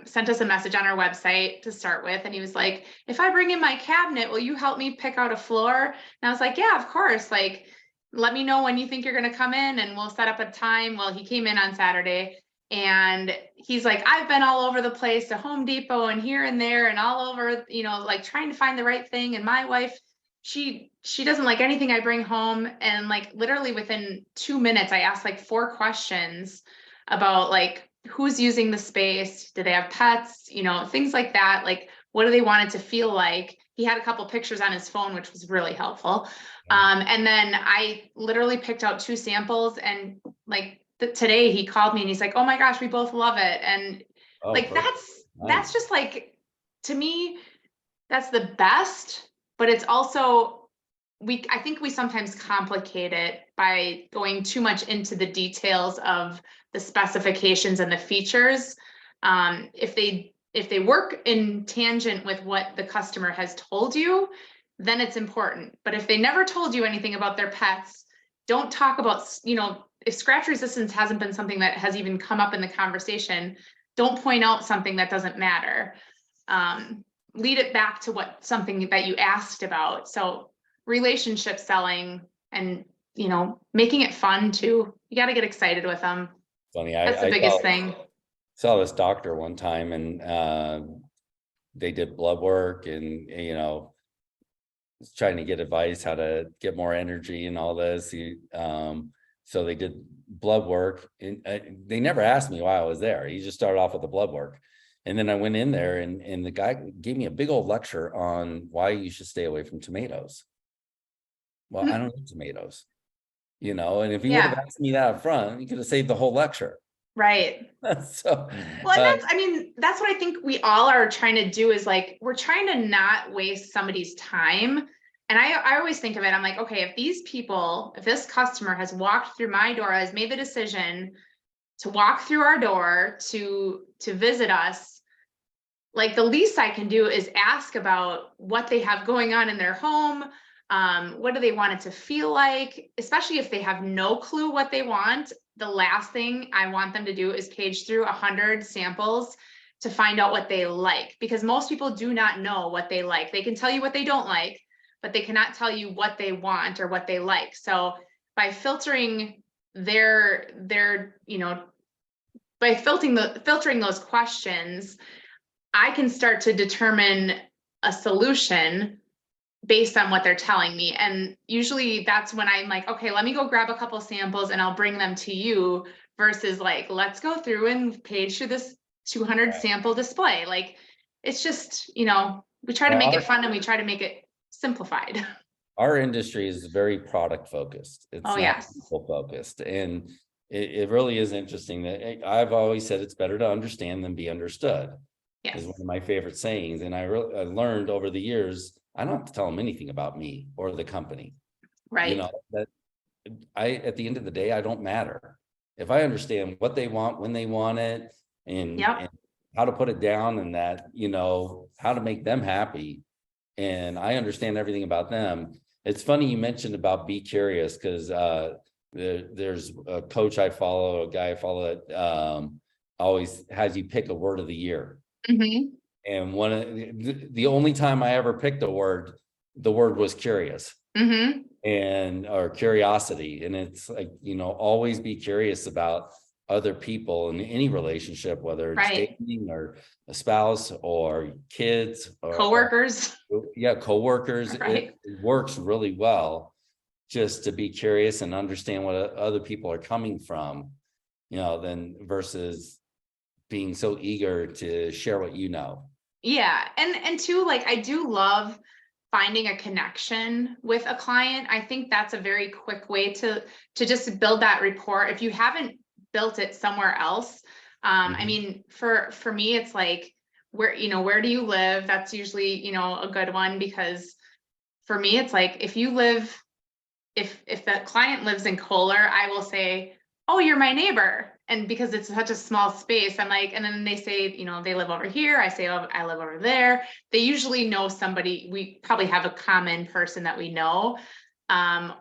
sent us a message on our website to start with. And he was like, if I bring in my cabinet, will you help me pick out a floor? And I was like, yeah, of course. Like, let me know when you think you're going to come in and we'll set up a time. Well, he came in on Saturday and he's like, I've been all over the place to Home Depot and here and there and all over, like trying to find the right thing. And my wife, she doesn't like anything I bring home. And like literally within 2 minutes, I asked like 4 questions about like who's using the space, do they have pets, you know, things like that. Like, what do they want it to feel like? He had a couple pictures on his phone, which was really helpful. And then I literally picked out 2 samples, and like today he called me and he's like, oh my gosh, we both love it. And Oh, like perfect. that's Nice. just like, to me, that's the best, but it's also, I think we sometimes complicate it by going too much into the details of the specifications and the features. If they work in tangent with what the customer has told you, then it's important. But if they never told you anything about their pets, don't talk about, you know, if scratch resistance hasn't been something that has even come up in the conversation, don't point out something that doesn't matter. Lead it back to what something that you asked about. So relationship selling, and, you know, making it fun too. You got to get excited with them. Funny. That's the I biggest thing. saw this doctor one time, and they did blood work, and you know, was trying to get advice how to get more energy and all this. So they did blood work, and they never asked me why I was there. He just started off with the blood work. And then I went in there, and the guy gave me a big old lecture on why you should stay away from tomatoes. Well, I don't eat tomatoes, you know, and if he would have Yeah, asked me that up front, he could have saved the whole lecture. right. So, Well, and that's, I mean, that's what I think we all are trying to do, is like, we're trying to not waste somebody's time. And I always think of it, I'm like, okay, if these people, if this customer has walked through my door, has made the decision to walk through our door to visit us, like the least I can do is ask about what they have going on in their home. What do they want it to feel like, especially if they have no clue what they want. The last thing I want them to do is page through 100 samples to find out what they like, because most people do not know what they like. They can tell you what they don't like, but they cannot tell you what they want or what they like. So by filtering you know, by filtering those questions, I can start to determine a solution based on what they're telling me. And usually that's when I'm like, okay, let me go grab a couple samples and I'll bring them to you, versus like, let's go through and page through this 200 sample display. Like, it's just, you know, we try to well, make it fun and we try to make it simplified. our industry is very product focused. It's Oh, not yes. people focused. And it really is interesting that I've always said it's better to understand than be understood. Yes. Is one of my favorite sayings. And I learned over the years, I don't have to tell them anything about me or the company. Right. You know, that at the end of the day, I don't matter. If I understand what they want, when they want it, and how to put it down, and that, you know, how to make them happy, and I understand everything about them. It's funny you mentioned about be curious, because there's a coach I follow, a guy I follow that always has you pick a word of the year. Mm-hmm. And one of the only time I ever picked a word, the word was curious. Mm-hmm. And or curiosity. And it's like, you know, always be curious about other people in any relationship, whether it's dating or a spouse or kids or Coworkers. coworkers. Right. It works really well just to be curious and understand what other people are coming from, you know, than versus being so eager to share what you know. Yeah. And two, like, I do love finding a connection with a client. I think that's a very quick way to just build that rapport. If you haven't built it somewhere else, I mean, for me, it's like, where do you live? That's usually, you know, a good one, because for me, it's like, if the client lives in Kohler, I will say, oh, you're my neighbor. And because it's such a small space, I'm like, and then they say, you know, they live over here. I say, oh, I live over there. They usually know somebody. We probably have a common person that we know.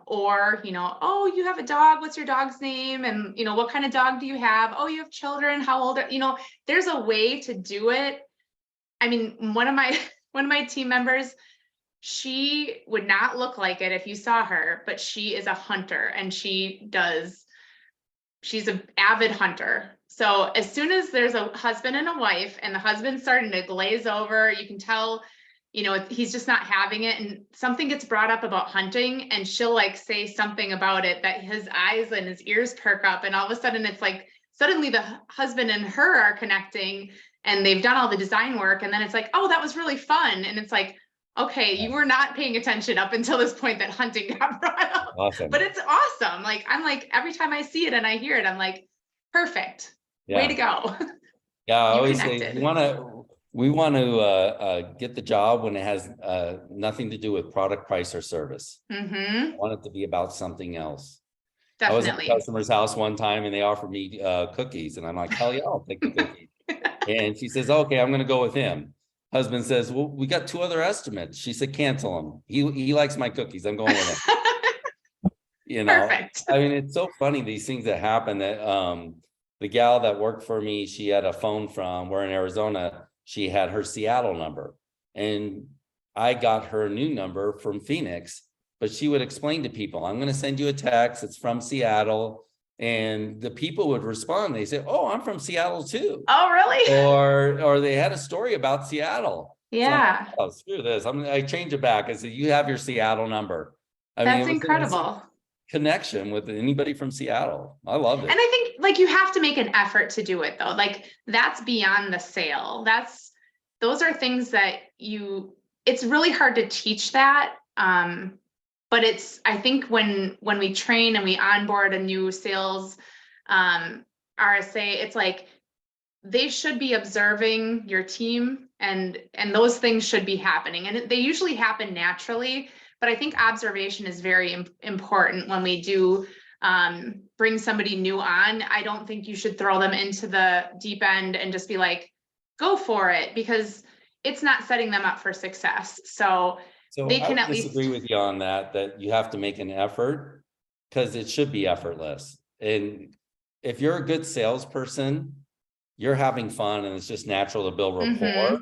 Or, you know, oh, you have a dog. What's your dog's name? And, you know, what kind of dog do you have? Oh, you have children. How old are, you know, there's a way to do it. I mean, one of my team members, she would not look like it if you saw her, but she is a hunter, and she's an avid hunter. So as soon as there's a husband and a wife, and the husband's starting to glaze over, you can tell, you know, he's just not having it. And something gets brought up about hunting, and she'll like say something about it that his eyes and his ears perk up. And all of a sudden it's like suddenly the husband and her are connecting and they've done all the design work. And then it's like, oh, that was really fun. And it's like, okay, you were not paying attention up until this point that hunting got brought up. Awesome. But it's awesome. Like, I'm like, every time I see it and I hear it, I'm like, perfect. Way to go. Yeah, I You always say connected. we want to get the job when it has nothing to do with product, price, or service. I want it to be about something else. I was at a Definitely. customer's house one time and they offered me cookies, and I'm like, hell yeah, I'll take the cookie. And she says, okay, I'm going to go with him. Husband says, well, we got 2 other estimates. She said, cancel him. He likes my cookies. I'm going with him. You know, Perfect. I mean, it's so funny, these things that happen. That the gal that worked for me, she had a phone from, we're in Arizona, she had her Seattle number, and I got her new number from Phoenix, but she would explain to people, I'm going to send you a text, it's from Seattle. And the people would respond, they say, oh, I'm from Seattle too. Oh, really? Or they had a story about Seattle. Yeah. So oh, screw this. I change it back. I said, you have your Seattle number. I That's mean, incredible. Connection with anybody from Seattle. I loved it. And I think like you have to make an effort to do it though. Like that's beyond the sale. Those are things that it's really hard to teach that. But I think when we train and we onboard a new sales RSA, it's like they should be observing your team and those things should be happening. And they usually happen naturally, but I think observation is very important when we do bring somebody new on. I don't think you should throw them into the deep end and just be like, go for it, because it's not setting them up for success. So they can at least disagree with you on that you have to make an effort, because it should be effortless. And if you're a good salesperson, you're having fun and it's just natural to build rapport.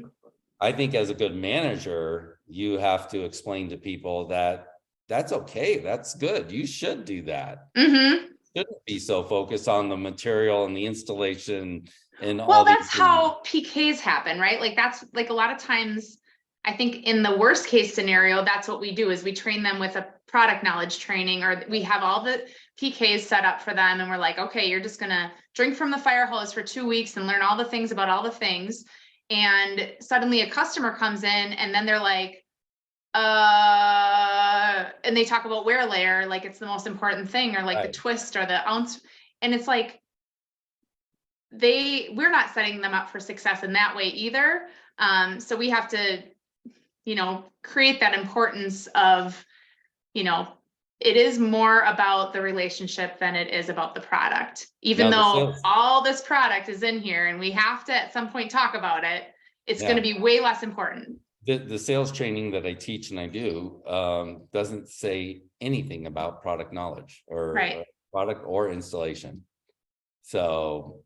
I think as a good manager, you have to explain to people that that's okay. That's good. You should do that. Shouldn't be so focused on the material and the installation and all. Well, that's how PKs happen, right? Like that's like a lot of times, I think in the worst case scenario, that's what we do is we train them with a product knowledge training, or we have all the PKs set up for them. And we're like, okay, you're just going to drink from the fire hose for 2 weeks and learn all the things about all the things. And suddenly a customer comes in and then they're like, and they talk about wear layer, like it's the most important thing, or like the twist or the ounce. And it's like, we're not setting them up for success in that way either. So we have to, create that importance of, it is more about the relationship than it is about the product, even though all this product is in here and we have to at some point talk about it. It's going to be way less important. The sales training that I teach and I do doesn't say anything about product knowledge or product or installation. So,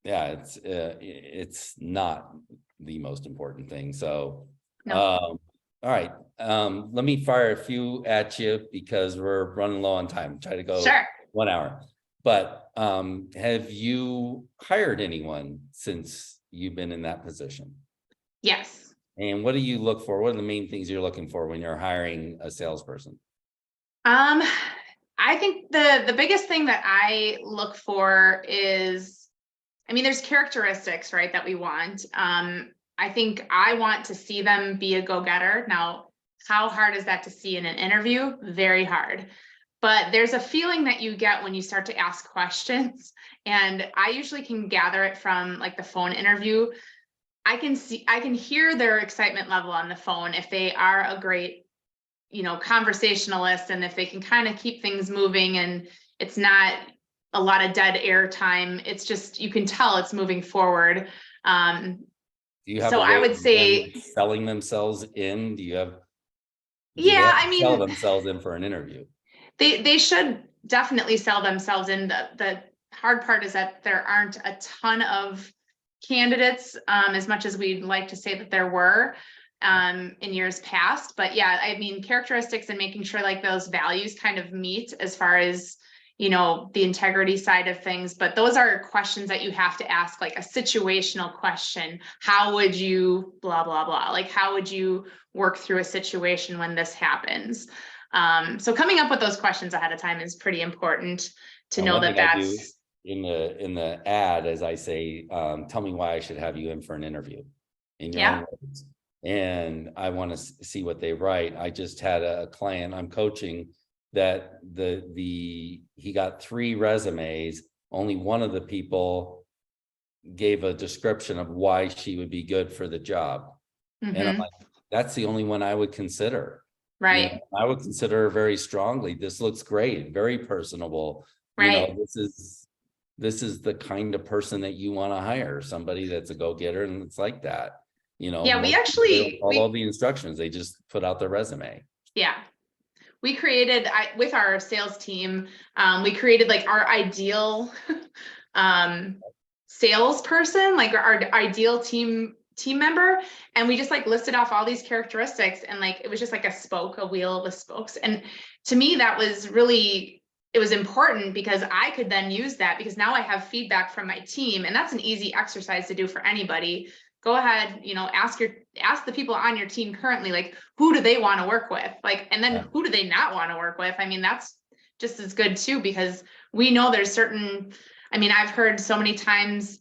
it's not the most important thing. So, all right. Let me fire a few at you because we're running low on time. Try to go 1 hour. But have you hired anyone since you've been in that position? Yes. And what do you look for? What are the main things you're looking for when you're hiring a salesperson? I think the biggest thing that I look for is, there's characteristics, right, that we want. I think I want to see them be a go-getter. Now, how hard is that to see in an interview? Very hard. But there's a feeling that you get when you start to ask questions. And I usually can gather it from like the phone interview. I can hear their excitement level on the phone if they are a great, conversationalist, and if they can kind of keep things moving and it's not a lot of dead air time. It's just, you can tell it's moving forward. Do you have I would say selling themselves in? Sell themselves in for an interview? They should definitely sell themselves in. The hard part is that there aren't a ton of candidates, as much as we'd like to say that there were in years past. But yeah, characteristics and making sure like those values kind of meet as far as, the integrity side of things. But those are questions that you have to ask, like a situational question. How would you blah, blah, blah? Like, how would you work through a situation when this happens? So coming up with those questions ahead of time is pretty important And know one that thing I do that's, in the ad, as I say, tell me why I should have you in for an interview in your yeah. own words. And I want to see what they write. I just had a client I'm coaching that he got 3 resumes. Only one of the people gave a description of why she would be good for the job. And I'm Mhm. like, that's the only one I would consider. You know, Right, I would consider her very strongly. This looks great, very personable. You know, right. this is the kind of person that you want to hire, somebody that's a go-getter, and it's like that. You know, Yeah, we most people, they don't actually, follow the instructions, they just put out their resume. yeah, we created, with our sales team, we created like our ideal um, salesperson, like our ideal team member. And we just like listed off all these characteristics, and like, it was just like a wheel with spokes. And to me, that was really, it was important because I could then use that, because now I have feedback from my team, and that's an easy exercise to do for anybody. Go ahead, you know, ask the people on your team currently, like, who do they want to work with? Like, and then Yeah. who do they not want to work with? I mean, that's just as good too, because we know there's certain, I mean, I've heard so many times,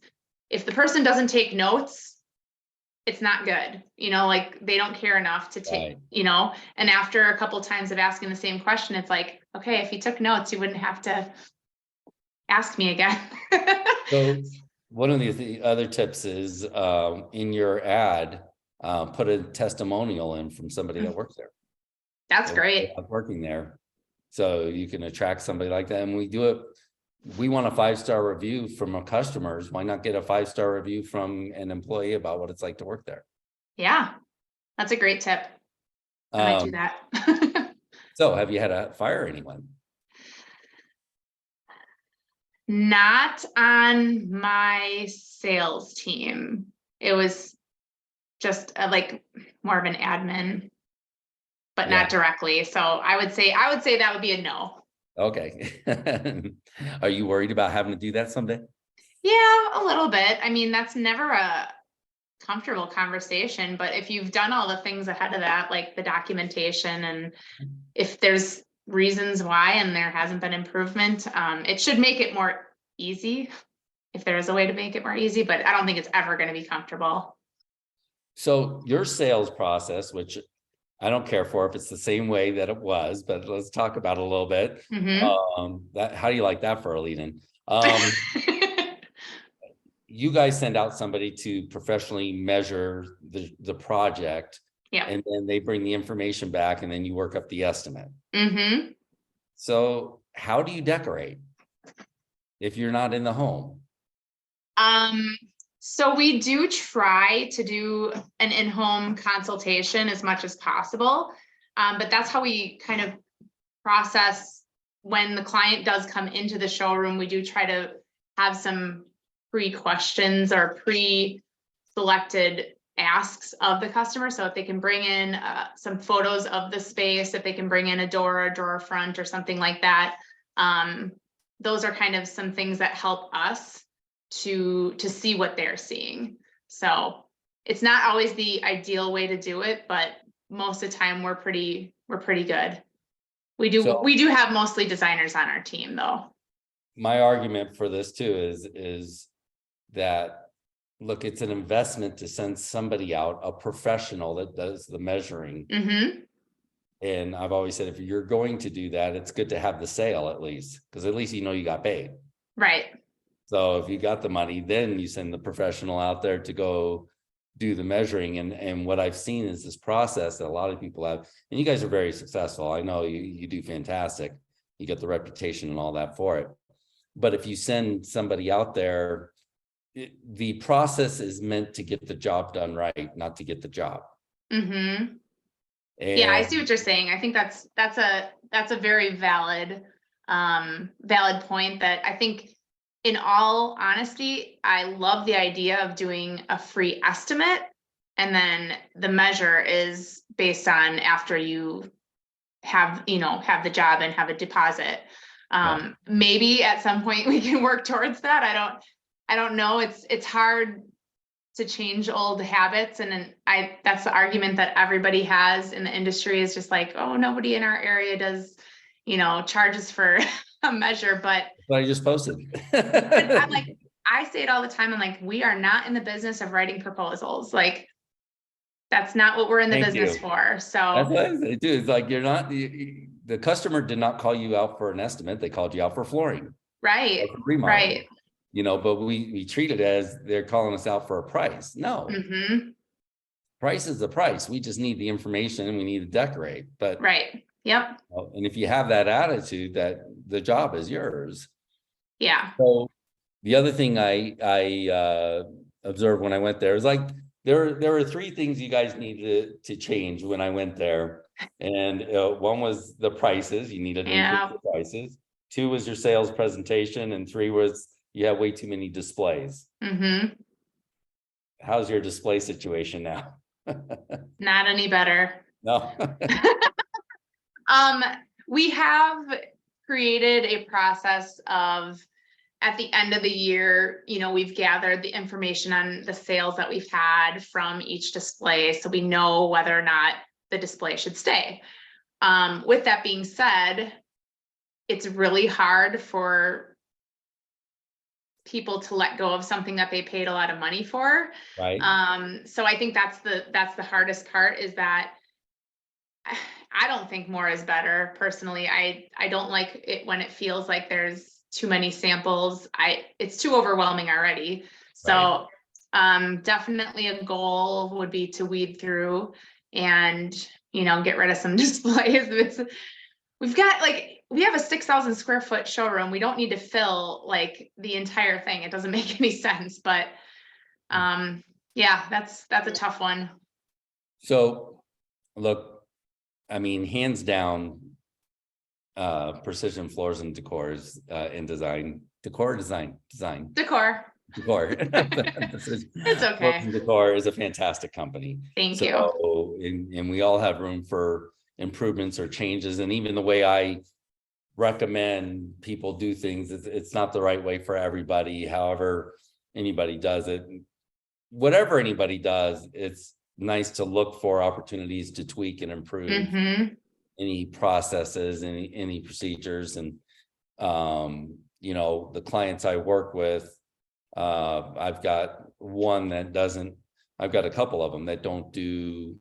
if the person doesn't take notes, it's not good, you know, like they don't care enough to take, Right. you know, and after a couple of times of asking the same question, it's like, okay, if you took notes, you wouldn't have to ask me again. So one of the other tips is, in your ad, put a testimonial in from somebody that works there. That's Or great. working there. So you can attract somebody like that. And we do it. We want a 5-star review from our customers. Why not get a 5-star review from an employee about what it's like to work there? Yeah, that's a great tip. I might do Um, that. so have you had to fire anyone? Not on my sales team. It was just like more of an admin, but Yeah. not directly. So I would say that would be a no. Okay. Are you worried about having to do that someday? Yeah, a little bit. I mean, that's never a comfortable conversation, but if you've done all the things ahead of that, like the documentation, and if there's reasons why and there hasn't been improvement, it should make it more easy, if there is a way to make it more easy, but I don't think it's ever going to be comfortable. So your sales process, which I don't care for if it's the same way that it was, but let's talk about it a little bit. Mhm. That, how do you like that for a lead-in? You guys send out somebody to professionally measure the project, Yeah. and then they bring the information back, and then you work up the estimate. Mhm. So how do you decorate if you're not in the home? So we do try to do an in-home consultation as much as possible. But that's how we kind of process when the client does come into the showroom. We do try to have some pre-questions or pre-selected asks of the customer. So if they can bring in some photos of the space, if they can bring in a drawer front or something like that. Those are kind of some things that help us to see what they're seeing. So it's not always the ideal way to do it, but most of the time we're pretty good. We So do have mostly designers on our team though. my argument for this too is that, look, it's an investment to send somebody out, a professional that does the measuring. Mm-hmm. And I've always said, if you're going to do that, it's good to have the sale at least, because at least you know you got paid. Right. So if you got the money, then you send the professional out there to go do the measuring. And what I've seen is this process that a lot of people have, and you guys are very successful. I know you do fantastic. You get the reputation and all that for it. But if you send somebody out there, the process is meant to get the job done right, not to get the job. Mm-hmm. Yeah, I see And what you're saying. I think that's a very valid point that I think, in all honesty, I love the idea of doing a free estimate, and then the measure is based on after you have the job and have a deposit. Maybe at some point we can work towards that. I don't know. It's hard to change old habits. And then that's the argument that everybody has in the industry, is just like, oh, nobody in our area does, charges for a measure, but I just posted. I'm like, I say it all the time. I'm like, we are not in the business of writing proposals. Like, that's not what we're in the Thank business you. for. That's So, what I do. It's like, you're not, the customer did not call you out for an estimate. They called you out for flooring right, or for remodeling. right. But we treat it as they're calling us out for a price. No, Mm-hmm. price is the price. We just need the information and we need to decorate. But Right. Yep. and if you have that attitude, that the job is yours. Yeah. So the other thing I observed when I went there is like there were three things you guys needed to change when I went there, and one was the prices. You needed to increase Yeah. the prices. Two was your sales presentation, and three was you have way too many displays. Mm-hmm. How's your display situation now? Not any better. No. We have created a process of, at the end of the year, we've gathered the information on the sales that we've had from each display, so we know whether or not the display should stay. With that being said, it's really hard for people to let go of something that they paid a lot of money for. Right. So I think that's the hardest part, is that I don't think more is better personally. I don't like it when it feels like there's too many samples. It's too overwhelming already. So definitely a goal would be to weed through and get rid of some displays. We have a 6,000 square foot showroom. We don't need to fill like the entire thing. It doesn't make any sense, but yeah, that's a tough one. So look, I mean, hands down, Precision Floors and Decor is in design. Decor. Decor. It's okay. Decor is a fantastic company. Thank you. And we all have room for improvements or changes. And even the way I recommend people do things, it's not the right way for everybody. However anybody does it, whatever anybody does, it's nice to look for opportunities to tweak and improve any processes, any procedures. And the clients I work with, I've got I've got a couple of them that don't do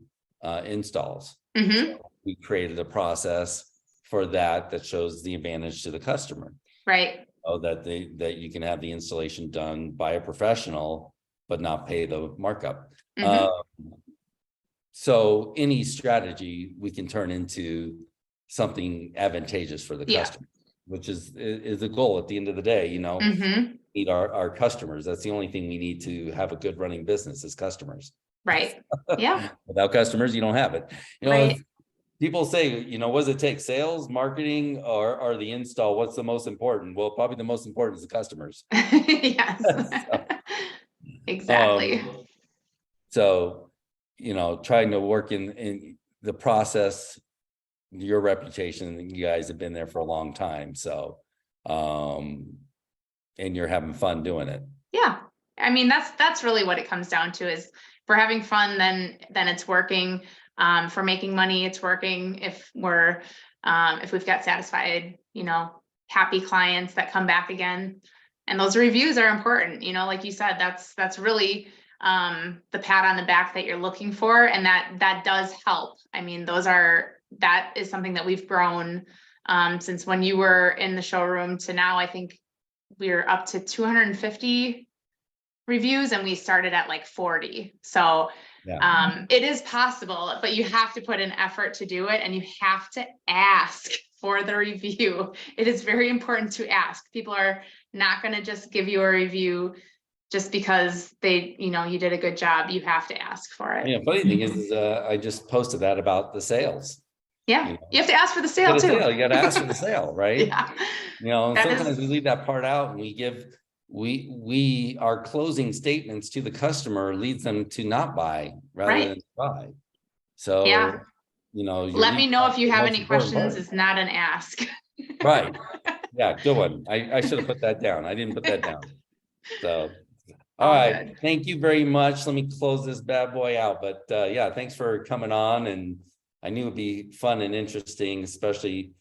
installs. So we created a process for that shows the advantage to the customer, right? That you can have the installation done by a professional but not pay the markup. So any strategy we can turn into something advantageous for the customer, which is the goal at the end of the day. Need our customers. That's the only thing we need to have a good running business is customers. Right. Yeah. Without customers, you don't have it. Right. People say, what does it take? Sales, marketing, or the install? What's the most important? Well, probably the most important is the customers. Yes. Exactly. So, trying to work in the process, your reputation, you guys have been there for a long time. So, and you're having fun doing it. Yeah. I mean, that's really what it comes down to, is if we're having fun, then it's working. For making money, it's working. If we've got satisfied, happy clients that come back again, and those reviews are important. Like you said, that's really the pat on the back that you're looking for, and that does help. I mean, that is something that we've grown since when you were in the showroom to now. I think we're up to 250 reviews, and we started at like 40. So it is possible, but you have to put an effort to do it, and you have to ask for the review. It is very important to ask. People are not going to just give you a review just because you did a good job. You have to ask for it. Yeah. Funny thing is I just posted that about the sales. Yeah. You have to ask for the sale too. You got to ask for the sale, right? Yeah. Sometimes we leave that part out, and we our closing statements to the customer leads them to not buy rather than buy. So, let me know if you have any questions. It's not an ask. Right. Yeah. Good one. I should have put that down. I didn't put that down. So, all right. Good. Thank you very much. Let me close this bad boy out. But thanks for coming on. And I knew it'd be fun and interesting, especially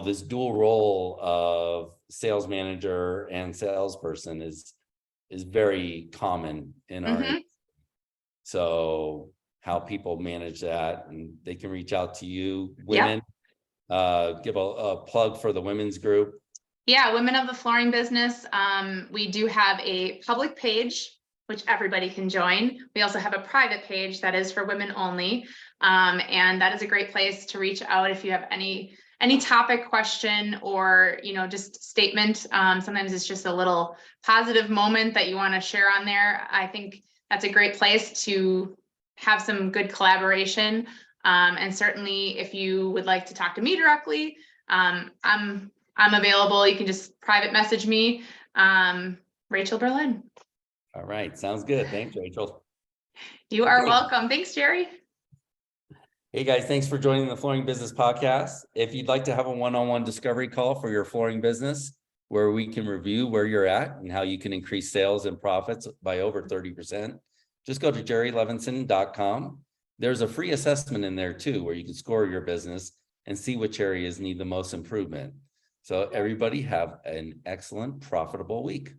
this dual role of sales manager and salesperson is very common in our, Mhm. so how people manage that, and they can reach out to you, Yep. women, give a plug for the women's group. Yeah, Women of the Flooring Business. We do have a public page, which everybody can join. We also have a private page that is for women only. And that is a great place to reach out if you have any topic, question, or, just statement. Sometimes it's just a little positive moment that you want to share on there. I think that's a great place to have some good collaboration. And certainly if you would like to talk to me directly, I'm available. You can just private message me, Rachel Berlin. All right, sounds good. Thanks, Rachel. You are Okay. welcome. Thanks, Jerry. Hey guys, thanks for joining the Flooring Business Podcast. If you'd like to have a one-on-one discovery call for your flooring business, where we can review where you're at and how you can increase sales and profits by over 30%, just go to jerrylevinson.com. There's a free assessment in there too, where you can score your business and see which areas need the most improvement. So everybody have an excellent, profitable week.